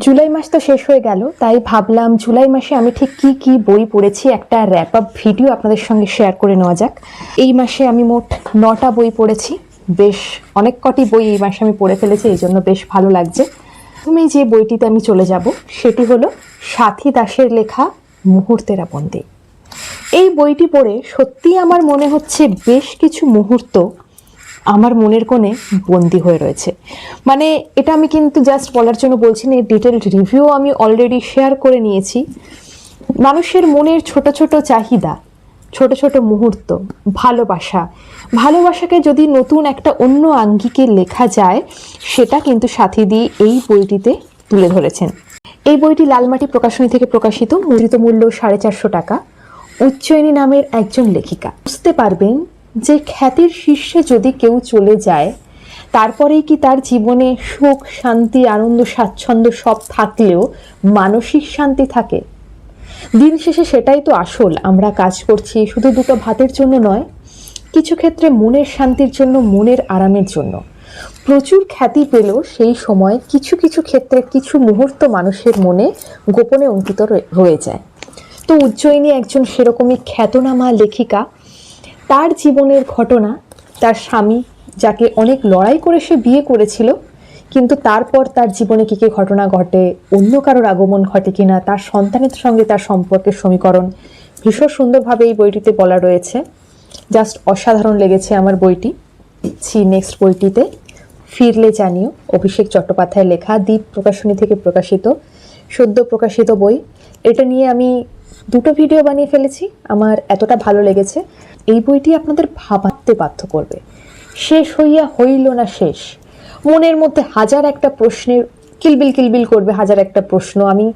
জুলাই মাস তো শেষ হয়ে গেল, তাই ভাবলাম জুলাই মাসে আমি ঠিক কি কি বই পড়েছি একটা র্যাপ আপ ভিডিও আপনাদের সঙ্গে শেয়ার করে নেওয়া যাক। এই মাসে আমি মোট 9টা বই পড়েছি। বেশ অনেক কটি বই এই মাসে আমি পড়ে ফেলেছি, এই জন্য বেশ ভালো লাগছে। প্রথমেই যে বইটিতে আমি চলে যাব সেটি হলো সাথী দাসের লেখা মুহূর্তেরা বন্দি। এই বইটি পড়ে সত্যিই আমার মনে হচ্ছে বেশ কিছু মুহূর্ত আমার মনের কোণে বন্দি হয়ে রয়েছে। মানে এটা আমি কিন্তু জাস্ট বলার জন্য বলছি না, এর ডিটেলড রিভিউ আমি অলরেডি শেয়ার করে নিয়েছি। মানুষের মনের ছোট ছোট চাহিদা, ছোট ছোট মুহূর্ত, ভালোবাসাকে যদি নতুন একটা অন্য আঙ্গিকে লেখা যায়, সেটা কিন্তু সাথীদি এই বইটিতে তুলে ধরেছেন। এই বইটি লালমাটি প্রকাশনী থেকে প্রকাশিত, মুদ্রিত মূল্য 450 টাকা। উজ্জয়িনী নামের একজন লেখিকা। বুঝতে পারবেন যে খ্যাতির শীর্ষে যদি কেউ চলে যায়, তারপরেই কি তার জীবনে সুখ, শান্তি, আনন্দ, স্বাচ্ছন্দ্য সব থাকলেও মানসিক শান্তি থাকে? দিন শেষে সেটাই তো আসল। আমরা কাজ করছি শুধু দুটো ভাতের জন্য নয়, কিছু ক্ষেত্রে মনের শান্তির জন্য, মনের আরামের জন্য। প্রচুর খ্যাতি পেলেও সেই সময় কিছু কিছু ক্ষেত্রে কিছু মুহূর্ত মানুষের মনে গোপনে অঙ্কিত রয়ে যায়। তো উজ্জয়িনী একজন সেরকমই খ্যাতনামা লেখিকা। তার জীবনের ঘটনা, তার স্বামী যাকে অনেক লড়াই করে সে বিয়ে করেছিল, কিন্তু তারপর তার জীবনে কী কী ঘটনা ঘটে, অন্য কারোর আগমন ঘটে কিনা, তার সন্তানের সঙ্গে তার সম্পর্কের সমীকরণ ভীষণ সুন্দরভাবে এই বইটিতে বলা রয়েছে। জাস্ট অসাধারণ লেগেছে আমার বইটি। নেক্সট বইটিতে ফিরলে জানিও, অভিষেক চট্টোপাধ্যায়ের লেখা, দ্বীপ প্রকাশনী থেকে প্রকাশিত, সদ্য প্রকাশিত বই। এটা নিয়ে আমি 2টো ভিডিও বানিয়ে ফেলেছি। আমার এতটা ভালো লেগেছে। এই বইটি আপনাদের ভাবতে বাধ্য করবে। শেষ হইয়া হইল না শেষ, মনের মধ্যে হাজার একটা প্রশ্নের কিলবিল করবে, হাজার একটা প্রশ্ন। আমি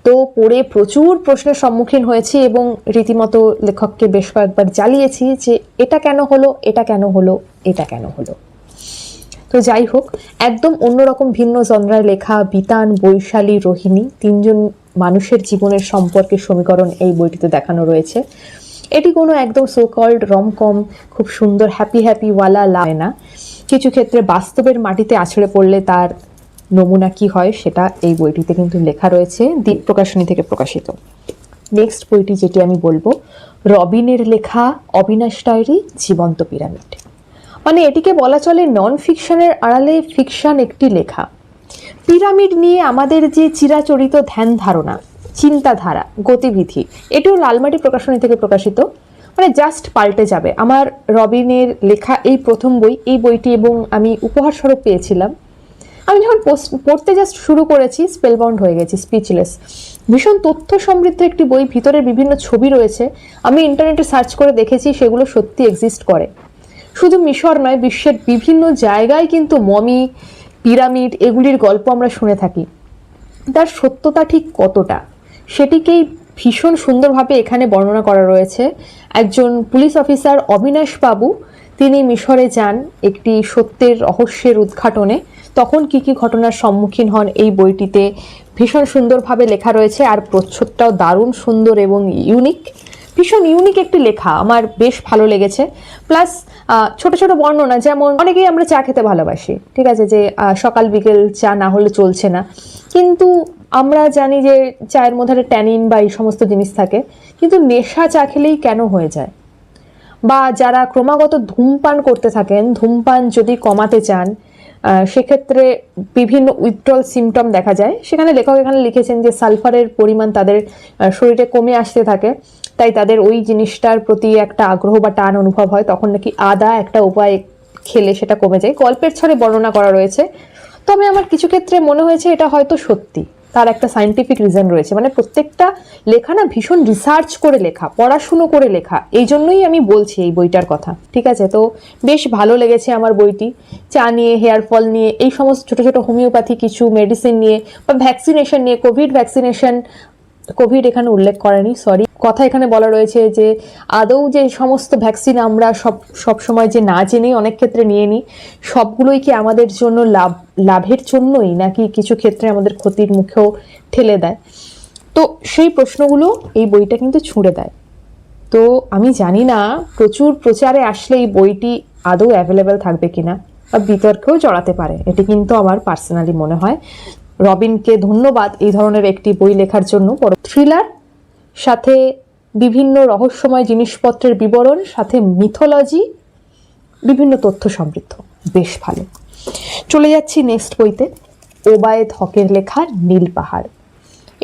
তো পড়ে প্রচুর প্রশ্নের সম্মুখীন হয়েছি এবং রীতিমতো লেখককে বেশ কয়েকবার জ্বালিয়েছি যে এটা কেন হলো, এটা কেন হলো, এটা কেন হলো। তো যাই হোক, একদম অন্যরকম ভিন্ন জনরার লেখা বিতান, বৈশালী, রোহিণী, 3জন মানুষের জীবনের সম্পর্কের সমীকরণ এই বইটিতে দেখানো রয়েছে। এটি কোনো একদম সো কল্ড রমকম, খুব সুন্দর হ্যাপি ওয়ালা লাগে না। কিছু ক্ষেত্রে বাস্তবের মাটিতে আছড়ে পড়লে তার নমুনা কি হয় সেটা এই বইটিতে কিন্তু লেখা রয়েছে, দ্বীপ প্রকাশনী থেকে প্রকাশিত। নেক্সট বইটি যেটি আমি বলবো, রবিনের লেখা অবিনাশ ডায়েরি, জীবন্ত পিরামিড। মানে এটিকে বলা চলে নন ফিকশনের আড়ালে ফিকশন একটি লেখা। পিরামিড নিয়ে আমাদের যে চিরাচরিত ধ্যান ধারণা, চিন্তাধারা, গতিবিধি, এটিও লালমাটি প্রকাশনী থেকে প্রকাশিত। মানে জাস্ট পাল্টে যাবে। আমার রবিনের লেখা এই প্রথম বই, এই বইটি এবং আমি উপহার স্বরূপ পেয়েছিলাম। আমি যখন পড়তে জাস্ট শুরু করেছি, স্পেলবাউন্ড হয়ে গেছি, স্পিচলেস। ভীষণ তথ্য সমৃদ্ধ একটি বই, ভিতরে বিভিন্ন ছবি রয়েছে। আমি ইন্টারনেটে সার্চ করে দেখেছি, সেগুলো সত্যি এক্সিস্ট করে। শুধু মিশর নয়, বিশ্বের বিভিন্ন জায়গায় কিন্তু মমি, পিরামিড এগুলির গল্প আমরা শুনে থাকি। তার সত্যতা ঠিক কতটা, সেটিকেই ভীষণ সুন্দরভাবে এখানে বর্ণনা করা রয়েছে। একজন পুলিশ অফিসার অবিনাশ বাবু, তিনি মিশরে যান একটি সত্যের রহস্যের উদ্ঘাটনে। তখন কি কি ঘটনার সম্মুখীন হন এই বইটিতে ভীষণ সুন্দরভাবে লেখা রয়েছে। আর প্রচ্ছদটাও দারুণ সুন্দর এবং ইউনিক, ভীষণ ইউনিক একটি লেখা, আমার বেশ ভালো লেগেছে। প্লাস ছোট ছোট বর্ণনা, যেমন অনেকেই আমরা চা খেতে ভালোবাসি, ঠিক আছে, যে সকাল বিকেল চা না হলে চলছে না, কিন্তু আমরা জানি যে চায়ের মধ্যে ট্যানিন বা এই সমস্ত জিনিস থাকে, কিন্তু নেশা চা খেলেই কেন হয়ে যায়? বা যারা ক্রমাগত ধূমপান করতে থাকেন, ধূমপান যদি কমাতে চান, সেক্ষেত্রে বিভিন্ন উইথড্রল সিমটম দেখা যায়। সেখানে লেখক এখানে লিখেছেন যে সালফারের পরিমাণ তাদের শরীরে কমে আসতে থাকে, তাই তাদের ওই জিনিসটার প্রতি একটা আগ্রহ বা টান অনুভব হয়। তখন নাকি আদা একটা উপায় খেলে সেটা কমে যায়। গল্পের ছলে বর্ণনা করা রয়েছে। তবে আমার কিছু ক্ষেত্রে মনে হয়েছে এটা হয়তো সত্যি, তার একটা সায়েন্টিফিক রিজন রয়েছে। মানে প্রত্যেকটা লেখা না ভীষণ রিসার্চ করে লেখা, পড়াশুনো করে লেখা। এই জন্যই আমি বলছি এই বইটার কথা, ঠিক আছে। তো বেশ ভালো লেগেছে আমার বইটি। চা নিয়ে, হেয়ার ফল নিয়ে, এই সমস্ত ছোট ছোট হোমিওপ্যাথি কিছু মেডিসিন নিয়ে, বা ভ্যাকসিনেশন নিয়ে, কোভিড ভ্যাকসিনেশন, কোভিড এখানে উল্লেখ করেনি, সরি, কথা এখানে বলা রয়েছে যে আদৌ যে সমস্ত ভ্যাকসিন আমরা সব সময় যে না জেনেই অনেক ক্ষেত্রে নিয়ে নিই, সবগুলোই কি আমাদের জন্য লাভের জন্যই, নাকি কিছু ক্ষেত্রে আমাদের ক্ষতির মুখেও ঠেলে দেয়? তো সেই প্রশ্নগুলো এই বইটা কিন্তু ছুঁড়ে দেয়। তো আমি জানি না প্রচুর প্রচারে আসলে এই বইটি আদৌ অ্যাভেলেবেল থাকবে কিনা, বা বিতর্কেও জড়াতে পারে, এটি কিন্তু আমার পার্সোনালি মনে হয়। রবিনকে ধন্যবাদ এই ধরনের একটি বই লেখার জন্য। থ্রিলার, সাথে বিভিন্ন রহস্যময় জিনিসপত্রের বিবরণ, সাথে মিথোলজি, বিভিন্ন তথ্য সমৃদ্ধ, বেশ ভালো। চলে যাচ্ছি নেক্সট বইতে, ওবায়েদ হকের লেখা নীল পাহাড়।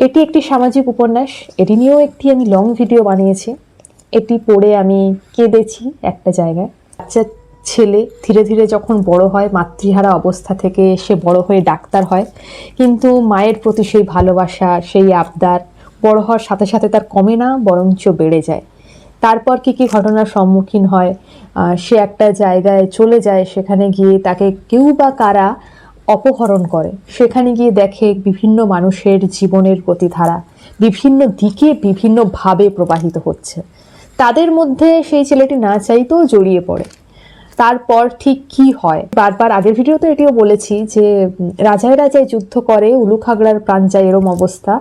এটি একটি সামাজিক উপন্যাস, এটি নিয়েও একটি আমি লং ভিডিও বানিয়েছি। এটি পড়ে আমি কেঁদেছি একটা জায়গায়। বাচ্চা ছেলে ধীরে ধীরে যখন বড় হয়, মাতৃহারা অবস্থা থেকে সে বড় হয়ে ডাক্তার হয়, কিন্তু মায়ের প্রতি সেই ভালোবাসা, সেই আবদার বড় হওয়ার সাথে সাথে তার কমে না, বরঞ্চ বেড়ে যায়। তারপর কি কি ঘটনার সম্মুখীন হয়, সে একটা জায়গায় চলে যায়, সেখানে গিয়ে তাকে কেউ বা কারা অপহরণ করে, সেখানে গিয়ে দেখে বিভিন্ন মানুষের জীবনের গতিধারা বিভিন্ন দিকে বিভিন্নভাবে প্রবাহিত হচ্ছে। তাদের মধ্যে সেই ছেলেটি না চাইতেও জড়িয়ে পড়ে। তারপর ঠিক কি হয়, বারবার আগের ভিডিওতে এটিও বলেছি যে রাজায় রাজায় যুদ্ধ করে, উলুখাগড়ার প্রাণ যায়, এরম অবস্থা।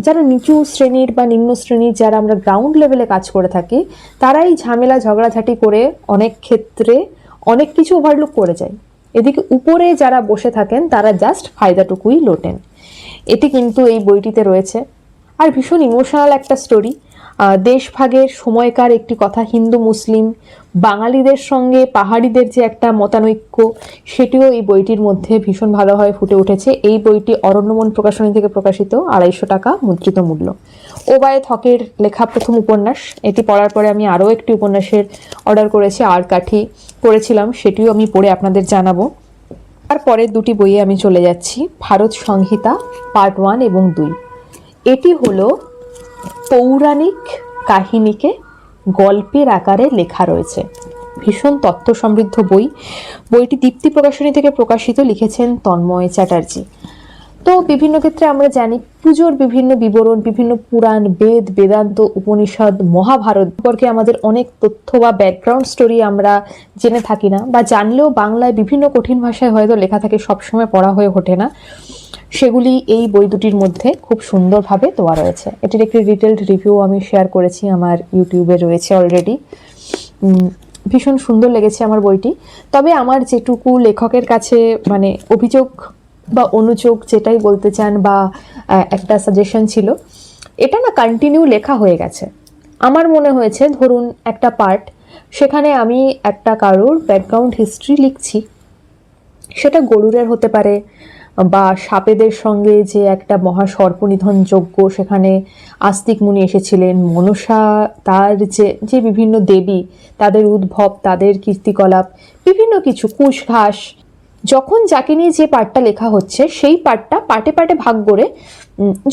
যারা নিচু শ্রেণীর বা নিম্ন শ্রেণীর, যারা আমরা গ্রাউন্ড লেভেলে কাজ করে থাকি, তারাই ঝামেলা ঝগড়াঝাটি করে অনেক ক্ষেত্রে অনেক কিছু ওভারলুক করে যায়। এদিকে উপরে যারা বসে থাকেন তারা জাস্ট ফায়দাটুকুই লোটেন। এটি কিন্তু এই বইটিতে রয়েছে। আর ভীষণ ইমোশনাল একটা স্টোরি, দেশভাগের সময়কার একটি কথা। হিন্দু মুসলিম বাঙালিদের সঙ্গে পাহাড়িদের যে একটা মতানৈক্য, সেটিও এই বইটির মধ্যে ভীষণ ভালোভাবে ফুটে উঠেছে। এই বইটি অরণ্যমন প্রকাশনী থেকে প্রকাশিত, 250 টাকা মুদ্রিত মূল্য। ওবায়েদ হকের লেখা প্রথম উপন্যাস। এটি পড়ার পরে আমি আরও একটি উপন্যাসের অর্ডার করেছি, আর কাঠি করেছিলাম, সেটিও আমি পড়ে আপনাদের জানাবো। তারপরে দুটি বইয়ে আমি চলে যাচ্ছি। ভারত সংহিতা পার্ট 1 এবং 2। এটি হলো পৌরাণিক কাহিনীকে গল্পের আকারে লেখা রয়েছে, ভীষণ তথ্য সমৃদ্ধ বই। বইটি দীপ্তি প্রকাশনী থেকে প্রকাশিত, লিখেছেন তন্ময় চ্যাটার্জি। তো বিভিন্ন ক্ষেত্রে আমরা জানি পুজোর বিভিন্ন বিবরণ, বিভিন্ন পুরাণ, বেদ, বেদান্ত, উপনিষদ, মহাভারত সম্পর্কে আমাদের অনেক তথ্য বা ব্যাকগ্রাউন্ড স্টোরি আমরা জেনে থাকি না, বা জানলেও বাংলায় বিভিন্ন কঠিন ভাষায় হয়তো লেখা থাকে, সবসময় পড়া হয়ে ওঠে না। সেগুলি এই বই দুটির মধ্যে খুব সুন্দরভাবে দেওয়া রয়েছে। এটির একটি ডিটেলড রিভিউ আমি শেয়ার করেছি, আমার ইউটিউবে রয়েছে অলরেডি। ভীষণ সুন্দর লেগেছে আমার বইটি। তবে আমার যেটুকু লেখকের কাছে মানে অভিযোগ বা অনুযোগ যেটাই বলতে চান, বা একটা সাজেশন ছিল, এটা না কন্টিনিউ লেখা হয়ে গেছে। আমার মনে হয়েছে ধরুন একটা পার্ট, সেখানে আমি একটা কারোর ব্যাকগ্রাউন্ড হিস্ট্রি লিখছি, সেটা গরুরের হতে পারে, বা সাপেদের সঙ্গে যে একটা মহা সর্পনিধন যজ্ঞ, সেখানে আস্তিক মুনি এসেছিলেন, মনসা, তার যে বিভিন্ন দেবী, তাদের উদ্ভব, তাদের কীর্তিকলাপ, বিভিন্ন কিছু, কুশ ঘাস। যখন যাকে নিয়ে যে পার্টটা লেখা হচ্ছে, সেই পার্টটা পার্টে পার্টে ভাগ করে,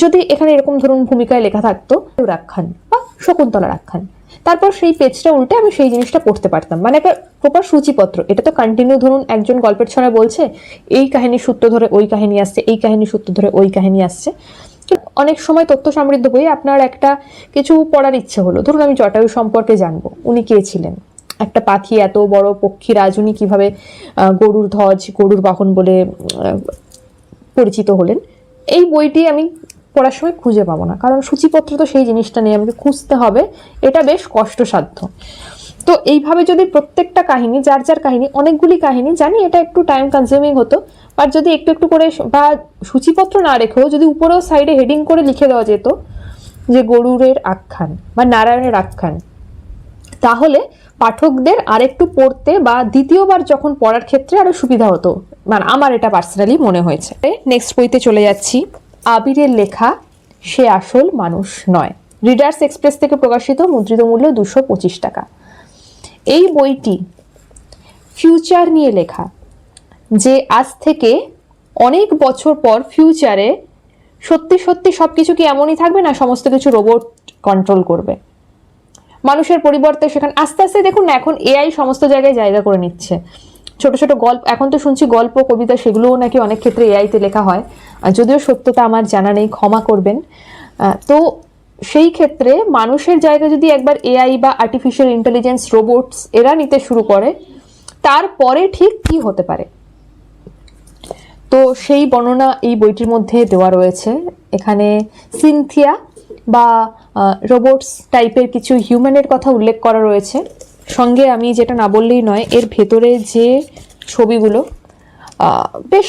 যদি এখানে এরকম ধরুন ভূমিকায় লেখা থাকতো রাখান বা শকুন্তলা রাখান, তারপর সেই পেজটা উল্টে আমি সেই জিনিসটা পড়তে পারতাম, মানে একটা প্রপার সূচিপত্র। এটা তো কন্টিনিউ ধরুন একজন গল্পের ছড়া বলছে, এই কাহিনী সূত্র ধরে ওই কাহিনী আসছে, এই কাহিনী সূত্র ধরে ওই কাহিনী আসছে। অনেক সময় তথ্য সমৃদ্ধ বই আপনার একটা কিছু পড়ার ইচ্ছে হলো, ধরুন আমি জটায়ু সম্পর্কে জানবো, উনি কে ছিলেন, একটা পাখি, এত বড় পক্ষীরাজ, উনি কিভাবে গরুর ধ্বজ, গরুর বাহন বলে পরিচিত হলেন। এই বইটি আমি পড়ার সময় খুঁজে পাবো না, কারণ সূচিপত্র তো সেই জিনিসটা নিয়ে আমাকে খুঁজতে হবে, এটা বেশ কষ্টসাধ্য। তো এইভাবে যদি প্রত্যেকটা কাহিনী, যার যার কাহিনী, অনেকগুলি কাহিনী জানি, এটা একটু টাইম কনজিউমিং হতো। আর যদি একটু একটু করে বা সূচিপত্র না রেখেও যদি উপরেও সাইডে হেডিং করে লিখে দেওয়া যেত যে গরুরের আখ্যান বা নারায়ণের আখ্যান, তাহলে পাঠকদের আরেকটু পড়তে বা দ্বিতীয়বার যখন পড়ার ক্ষেত্রে আরো সুবিধা হতো, মানে আমার এটা পার্সোনালি মনে হয়েছে। নেক্সট বইতে চলে যাচ্ছি, আবিরের লেখা সে আসল মানুষ নয়। রিডার্স এক্সপ্রেস থেকে প্রকাশিত, মুদ্রিত মূল্য 225 টাকা। এই বইটি ফিউচার নিয়ে লেখা, যে আজ থেকে অনেক বছর পর ফিউচারে সত্যি সত্যি সবকিছু কি এমনই থাকবে, না সমস্ত কিছু রোবট কন্ট্রোল করবে, মানুষের পরিবর্তে সেখানে আস্তে আস্তে দেখুন না, এখন এআই সমস্ত জায়গায় জায়গা করে নিচ্ছে। ছোট ছোট গল্প, এখন তো শুনছি গল্প কবিতা, সেগুলোও নাকি অনেক ক্ষেত্রে এআইতে লেখা হয়, যদিও সত্যতা আমার জানা নেই, ক্ষমা করবেন। তো সেই ক্ষেত্রে মানুষের জায়গা যদি একবার এআই বা আর্টিফিশিয়াল ইন্টেলিজেন্স, রোবটস এরা নিতে শুরু করে, তারপরে ঠিক কি হতে পারে, তো সেই বর্ণনা এই বইটির মধ্যে দেওয়া রয়েছে। এখানে সিনথিয়া বা রোবটস টাইপের কিছু হিউম্যানের কথা উল্লেখ করা রয়েছে। সঙ্গে আমি যেটা না বললেই নয়, এর ভেতরে যে ছবিগুলো, বেশ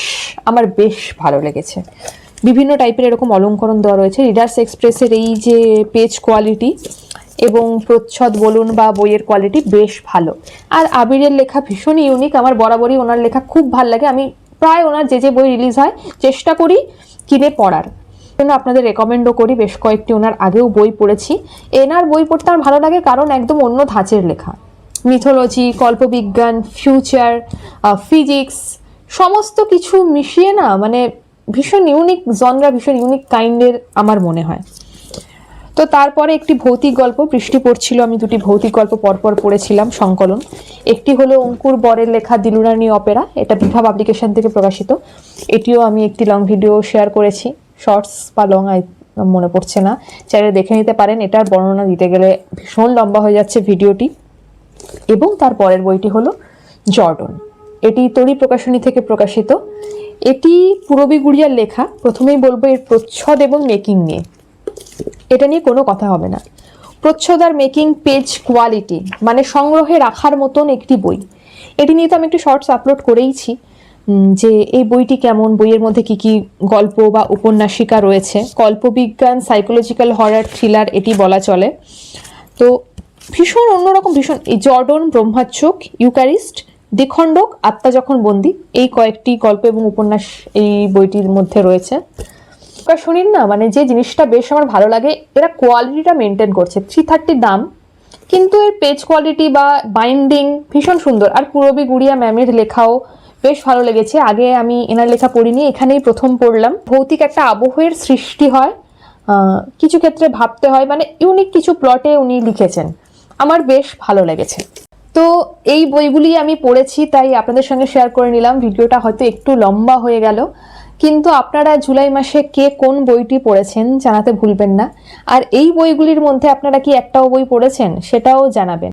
আমার বেশ ভালো লেগেছে। বিভিন্ন টাইপের এরকম অলঙ্করণ দেওয়া রয়েছে। রিডার্স এক্সপ্রেসের এই যে পেজ কোয়ালিটি এবং প্রচ্ছদ বলুন বা বইয়ের কোয়ালিটি বেশ ভালো। আর আবিরের লেখা ভীষণই ইউনিক, আমার বরাবরই ওনার লেখা খুব ভালো লাগে। আমি প্রায় ওনার যে বই রিলিজ হয় চেষ্টা করি কিনে পড়ার জন্য, আপনাদের রেকমেন্ডও করি। বেশ কয়েকটি ওনার আগেও বই পড়েছি। এনার বই পড়তে আমার ভালো লাগে কারণ একদম অন্য ধাঁচের লেখা, মিথোলজি, কল্পবিজ্ঞান, ফিউচার, ফিজিক্স সমস্ত কিছু মিশিয়ে না, মানে ভীষণ ইউনিক জনরা, ভীষণ ইউনিক কাইন্ডের আমার মনে হয়। তো তারপরে একটি ভৌতিক গল্প, বৃষ্টি পড়ছিল, আমি দুটি ভৌতিক গল্প পরপর পড়েছিলাম সংকলন। একটি হলো অঙ্কুর বরের লেখা দিলুরানি অপেরা, এটা বিভা পাবলিকেশন থেকে প্রকাশিত। এটিও আমি একটি লং ভিডিও শেয়ার করেছি, শর্টস বা লং মনে পড়ছে না, চাইলে দেখে নিতে পারেন। এটার বর্ণনা দিতে গেলে ভীষণ লম্বা হয়ে যাচ্ছে ভিডিওটি। এবং তার পরের বইটি হলো জর্ডন, এটি তরি প্রকাশনী থেকে প্রকাশিত। এটি পূরবী গুড়িয়ার লেখা। প্রথমেই বলবো এর প্রচ্ছদ এবং মেকিং নিয়ে, এটা নিয়ে কোনো কথা হবে না। প্রচ্ছদ আর মেকিং, পেজ কোয়ালিটি, মানে সংগ্রহে রাখার মতন একটি বই। এটি নিয়ে তো আমি একটি শর্টস আপলোড করেইছি যে এই বইটি কেমন, বইয়ের মধ্যে কি কি গল্প বা উপন্যাসিকা রয়েছে। কল্পবিজ্ঞান, সাইকোলজিক্যাল হরার, থ্রিলার এটি বলা চলে। তো ভীষণ অন্যরকম, ভীষণ। এই জর্ডন, ব্রহ্মাচোক, ইউকারিস্ট, দ্বিখণ্ডক, আত্মা যখন বন্দী, এই কয়েকটি গল্প এবং উপন্যাস এই বইটির মধ্যে রয়েছে। প্রকাশনীর না, মানে যে জিনিসটা বেশ আমার ভালো লাগে, এরা কোয়ালিটিটা মেনটেন করছে। 330 দাম, কিন্তু এর পেজ কোয়ালিটি বা বাইন্ডিং ভীষণ সুন্দর। আর পূরবী গুড়িয়া ম্যামের লেখাও বেশ ভালো লেগেছে। আগে আমি এনার লেখা পড়িনি, এখানেই প্রথম পড়লাম। ভৌতিক একটা আবহের সৃষ্টি হয়, কিছু ক্ষেত্রে ভাবতে হয়, মানে ইউনিক কিছু প্লটে উনি লিখেছেন, আমার বেশ ভালো লেগেছে। তো এই বইগুলি আমি পড়েছি, তাই আপনাদের সঙ্গে শেয়ার করে নিলাম। ভিডিওটা হয়তো একটু লম্বা হয়ে গেল, কিন্তু আপনারা জুলাই মাসে কে কোন বইটি পড়েছেন জানাতে ভুলবেন না। আর এই বইগুলির মধ্যে আপনারা কি একটাও বই পড়েছেন সেটাও জানাবেন।